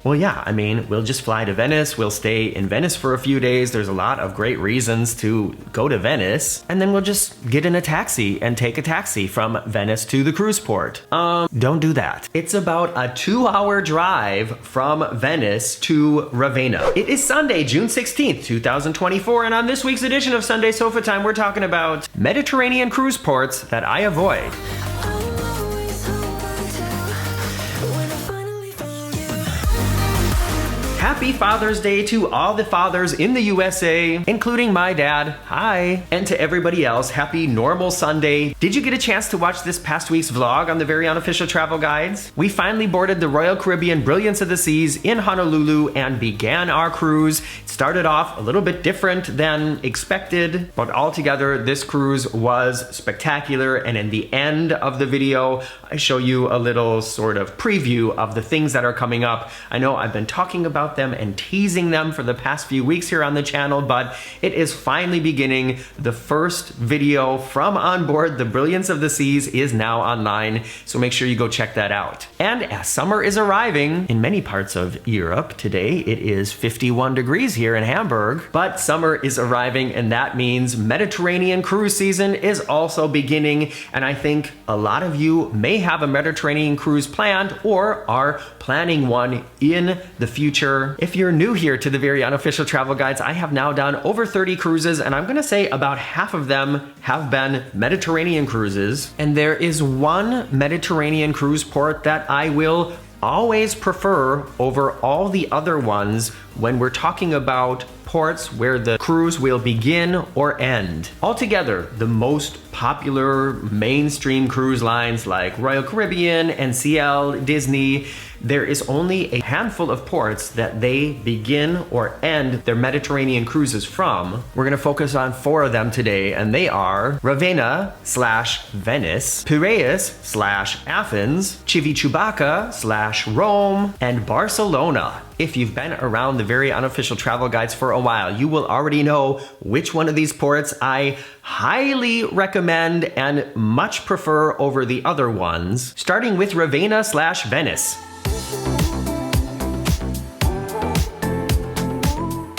Well, yeah, I mean, we'll just fly to Venice, we'll stay in Venice for a few days, there's a lot of great reasons to go to Venice, and then we'll just get in a taxi and take a taxi from Venice to the cruise port. Don't do that. It's about a 2-hour drive from Venice to Ravenna. It is Sunday, June 16th, 2024, and on this week's edition of Sunday Sofa Time, we're talking about Mediterranean cruise ports that I avoid. Happy Father's Day to all the fathers in the USA, including my dad, hi, and to everybody else, happy normal Sunday. Did you get a chance to watch this past week's vlog on the Very Unofficial Travel Guides? We finally boarded the Royal Caribbean Brilliance of the Seas in Honolulu and began our cruise. It started off a little bit different than expected, but altogether this cruise was spectacular, and in the end of the video, I show you a little sort of preview of the things that are coming up. I know I've been talking about them and teasing them for the past few weeks here on the channel, but it is finally beginning. The first video from on board the Brilliance of the Seas is now online, so make sure you go check that out. And as summer is arriving in many parts of Europe today, it is 51 degrees here in Hamburg, but summer is arriving, and that means Mediterranean cruise season is also beginning, and I think a lot of you may have a Mediterranean cruise planned or are planning one in the future. If you're new here to the Very Unofficial Travel Guides, I have now done over 30 cruises, and I'm gonna say about half of them have been Mediterranean cruises. And there is one Mediterranean cruise port that I will always prefer over all the other ones when we're talking about ports where the cruise will begin or end. Altogether, the most popular mainstream cruise lines like Royal Caribbean, NCL, Disney, there is only a handful of ports that they begin or end their Mediterranean cruises from. We're gonna focus on 4 of them today, and they are Ravenna/Venice, Piraeus/Athens, Civitavecchia/Rome, and Barcelona. If you've been around the Very Unofficial Travel Guides for a while, you will already know which one of these ports I highly recommend and much prefer over the other ones, starting with Ravenna/Venice.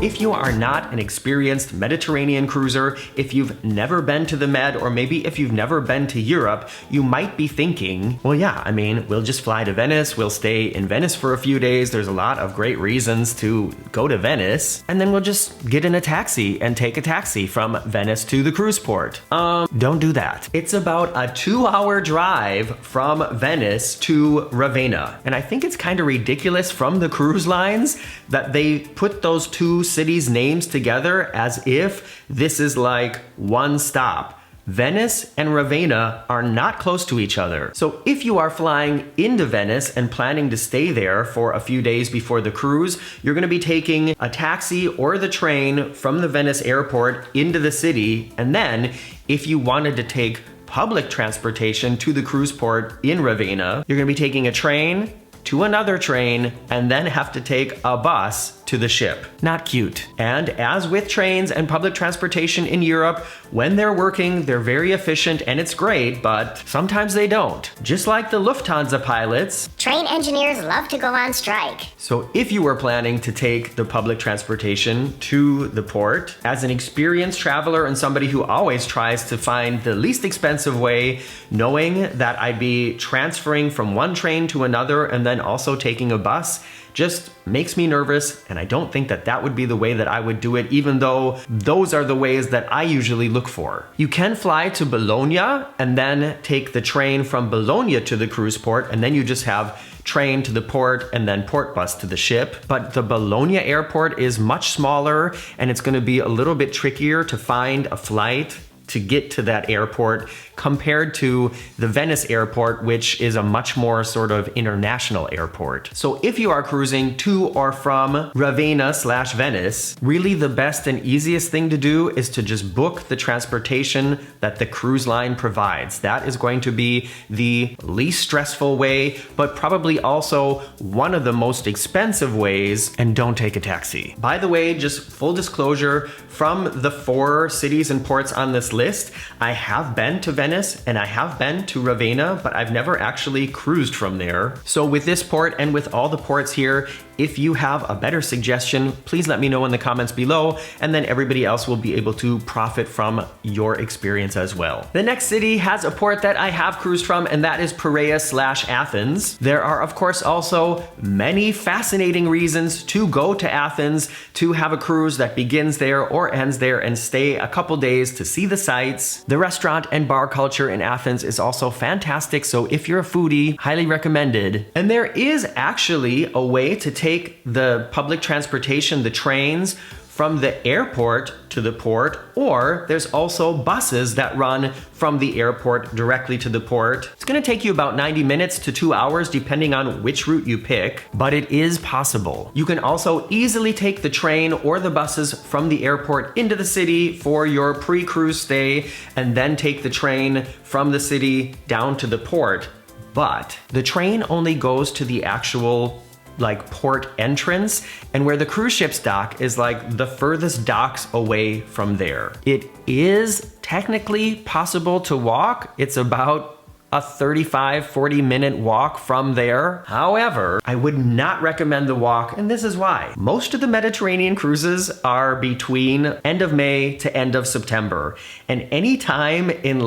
If you are not an experienced Mediterranean cruiser, if you've never been to the Med, or maybe if you've never been to Europe, you might be thinking, well, yeah, I mean, we'll just fly to Venice, we'll stay in Venice for a few days, there's a lot of great reasons to go to Venice, and then we'll just get in a taxi and take a taxi from Venice to the cruise port. Don't do that. It's about a 2-hour drive from Venice to Ravenna, and I think it's kind of ridiculous from the cruise lines that they put those two cities' names together as if this is like one stop. Venice and Ravenna are not close to each other. So if you are flying into Venice and planning to stay there for a few days before the cruise, you're gonna be taking a taxi or the train from the Venice airport into the city. And then if you wanted to take public transportation to the cruise port in Ravenna, you're gonna be taking a train to another train and then have to take a bus to the ship. Not cute. And as with trains and public transportation in Europe, when they're working, they're very efficient and it's great, but sometimes they don't. Just like the Lufthansa pilots, train engineers love to go on strike. So if you were planning to take the public transportation to the port, as an experienced traveler and somebody who always tries to find the least expensive way, knowing that I'd be transferring from one train to another and then also taking a bus, just makes me nervous, and I don't think that that would be the way that I would do it, even though those are the ways that I usually look for. You can fly to Bologna and then take the train from Bologna to the cruise port, and then you just have train to the port and then port bus to the ship. But the Bologna airport is much smaller, and it's gonna be a little bit trickier to find a flight to get to that airport compared to the Venice airport, which is a much more sort of international airport. So if you are cruising to or from Ravenna/Venice, really the best and easiest thing to do is to just book the transportation that the cruise line provides. That is going to be the least stressful way, but probably also one of the most expensive ways, and don't take a taxi. By the way, just full disclosure, from the 4 cities and ports on this list, I have been to Venice and I have been to Ravenna, but I've never actually cruised from there. So with this port and with all the ports here If you have a better suggestion, please let me know in the comments below, and then everybody else will be able to profit from your experience as well. The next city has a port that I have cruised from, and that is Piraeus/Athens. There are, of course, also many fascinating reasons to go to Athens, to have a cruise that begins there or ends there and stay a couple days to see the sights. The restaurant and bar culture in Athens is also fantastic, so if you're a foodie, highly recommended. And there is actually a way to take the public transportation, the trains, from the airport to the port, or there's also buses that run from the airport directly to the port. It's gonna take you about 90 minutes to 2 hours depending on which route you pick, but it is possible. You can also easily take the train or the buses from the airport into the city for your pre-cruise stay, and then take the train from the city down to the port. But the train only goes to the actual port entrance, and where the cruise ships dock is the furthest docks away from there. It is technically possible to walk. It's about a 35-40 minute walk from there. However, I would not recommend the walk, and this is why. Most of the Mediterranean cruises are between end of May to end of September, and any time in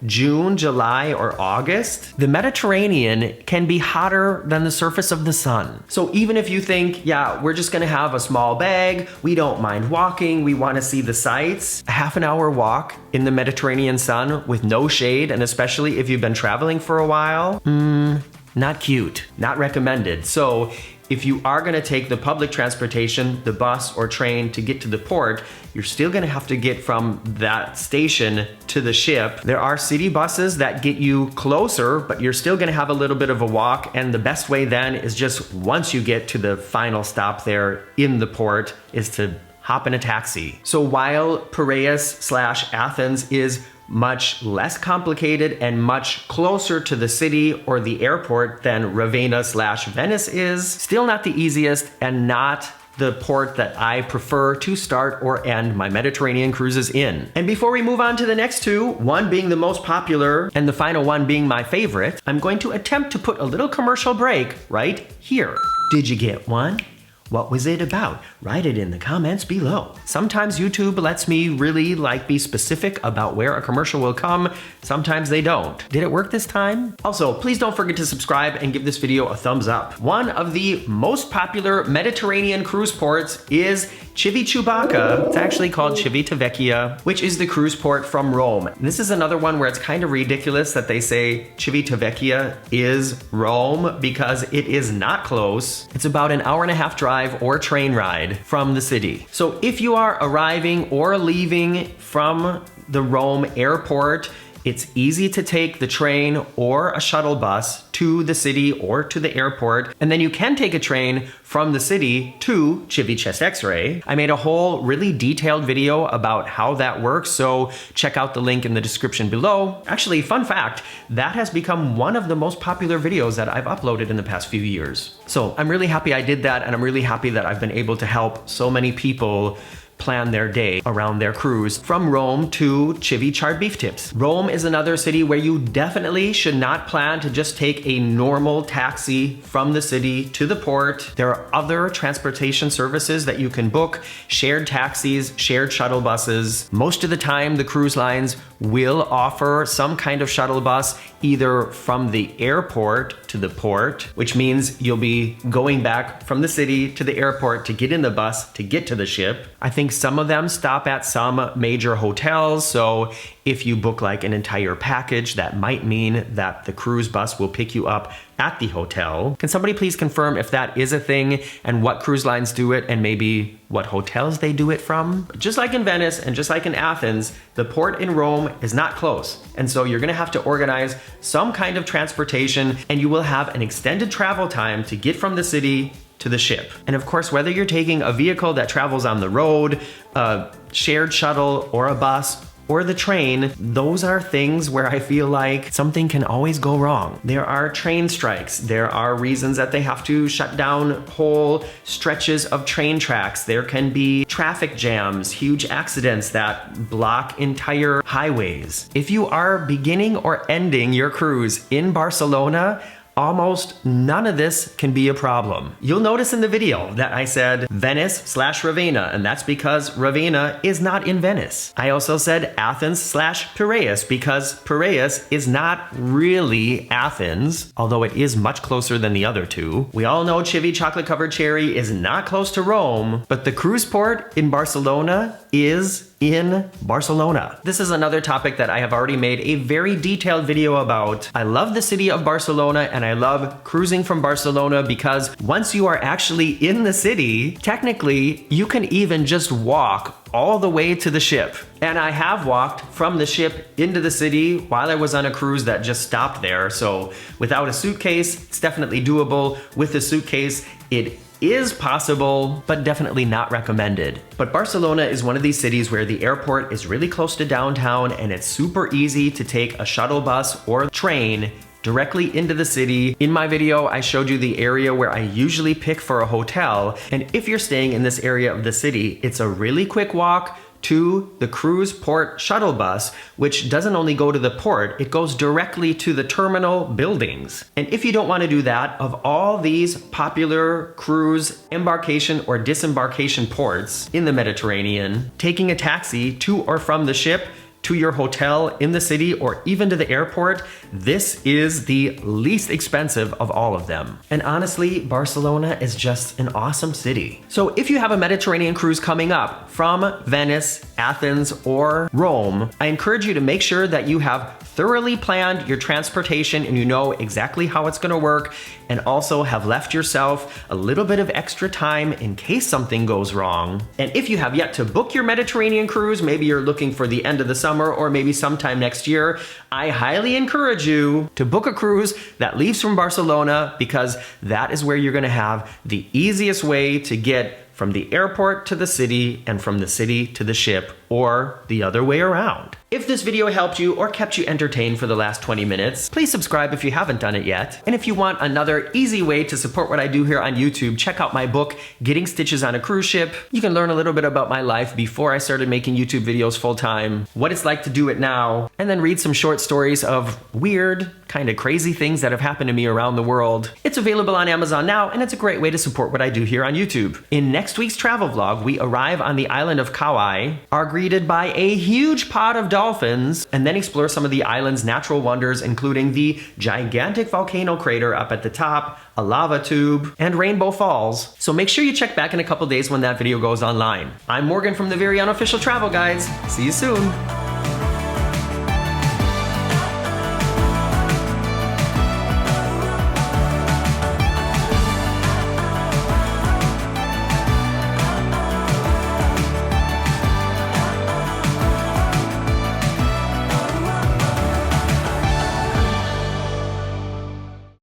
June, July, or August, the Mediterranean can be hotter than the surface of the sun. So even if you think, yeah, we're just gonna have a small bag, we don't mind walking, we wanna see the sights, a half an hour walk in the Mediterranean sun with no shade, and especially if you've been traveling for a while, not cute, not recommended. So if you are gonna take the public transportation, the bus or train to get to the port, you're still gonna have to get from that station to the ship. There are city buses that get you closer, but you're still gonna have a little bit of a walk, and the best way then is just once you get to the final stop there in the port is to hop in a taxi. So while Piraeus/Athens is much less complicated and much closer to the city or the airport than Ravenna/Venice is, still not the easiest and not the port that I prefer to start or end my Mediterranean cruises in. And before we move on to the next two, one being the most popular and the final one being my favorite, I'm going to attempt to put a little commercial break right here. Did you get one? What was it about? Write it in the comments below. Sometimes YouTube lets me really be specific about where a commercial will come. Sometimes they don't. Did it work this time? Also, please don't forget to subscribe and give this video a thumbs up. One of the most popular Mediterranean cruise ports is Civitavecchia. It's actually called Civitavecchia, which is the cruise port from Rome. And this is another one where it's kind of ridiculous that they say Civitavecchia is Rome, because it is not close. It's about an hour-and-a-half drive or train ride from the city. So if you are arriving or leaving from the Rome airport, it's easy to take the train or a shuttle bus to the city or to the airport, and then you can take a train from the city to Civitavecchia. I made a whole really detailed video about how that works, so check out the link in the description below. Actually, fun fact, that has become one of the most popular videos that I've uploaded in the past few years. So I'm really happy I did that, and I'm really happy that I've been able to help so many people plan their day around their cruise from Rome to Chivi Charred Beef Tips. Rome is another city where you definitely should not plan to just take a normal taxi from the city to the port. There are other transportation services that you can book, shared taxis, shared shuttle buses. Most of the time, the cruise lines will offer some kind of shuttle bus either from the airport to the port, which means you'll be going back from the city to the airport to get in the bus to get to the ship. I think some of them stop at some major hotels, so if you book an entire package, that might mean that the cruise bus will pick you up at the hotel. Can somebody please confirm if that is a thing and what cruise lines do it and maybe what hotels they do it from? Just like in Venice and just like in Athens, the port in Rome is not close. And so you're gonna have to organize some kind of transportation, and you will have an extended travel time to get from the city to the ship. And of course, whether you're taking a vehicle that travels on the road, a shared shuttle or a bus, or the train, those are things where I feel like something can always go wrong. There are train strikes. There are reasons that they have to shut down whole stretches of train tracks. There can be traffic jams, huge accidents that block entire highways. If you are beginning or ending your cruise in Barcelona, almost none of this can be a problem. You'll notice in the video that I said Venice/Ravenna, and that's because Ravenna is not in Venice. I also said Athens/Piraeus because Piraeus is not really Athens, although it is much closer than the other two. We all know Chivi chocolate covered cherry is not close to Rome, but the cruise port in Barcelona is in Barcelona. This is another topic that I have already made a very detailed video about. I love the city of Barcelona and I love cruising from Barcelona because once you are actually in the city, technically you can even just walk all the way to the ship. And I have walked from the ship into the city while I was on a cruise that just stopped there. So without a suitcase, it's definitely doable. With a suitcase, it is possible, but definitely not recommended. But Barcelona is one of these cities where the airport is really close to downtown and it's super easy to take a shuttle bus or train directly into the city. In my video, I showed you the area where I usually pick for a hotel. And if you're staying in this area of the city, it's a really quick walk to the cruise port shuttle bus, which doesn't only go to the port, it goes directly to the terminal buildings. And if you don't want to do that, of all these popular cruise embarkation or disembarkation ports in the Mediterranean, taking a taxi to or from the ship to your hotel in the city or even to the airport, this is the least expensive of all of them. And honestly, Barcelona is just an awesome city. So if you have a Mediterranean cruise coming up from Venice, Athens, or Rome, I encourage you to make sure that you have thoroughly planned your transportation and you know exactly how it's gonna work, and also have left yourself a little bit of extra time in case something goes wrong. And if you have yet to book your Mediterranean cruise, maybe you're looking for the end of the summer or maybe sometime next year, I highly encourage you to book a cruise that leaves from Barcelona because that is where you're gonna have the easiest way to get from the airport to the city and from the city to the ship, or the other way around. If this video helped you or kept you entertained for the last 20 minutes, please subscribe if you haven't done it yet. And if you want another easy way to support what I do here on YouTube, check out my book, Getting Stitches on a Cruise Ship. You can learn a little bit about my life before I started making YouTube videos full time, what it's like to do it now, and then read some short stories of weird, kind of crazy things that have happened to me around the world. It's available on Amazon now, and it's a great way to support what I do here on YouTube. In next week's travel vlog, we arrive on the island of Kauai, are greeted by a huge pod of dolphins, and then explore some of the island's natural wonders, including the gigantic volcano crater up at the top, a lava tube, and Rainbow Falls. So make sure you check back in a couple days when that video goes online. I'm Morgan from the Very Unofficial Travel Guides. See you soon.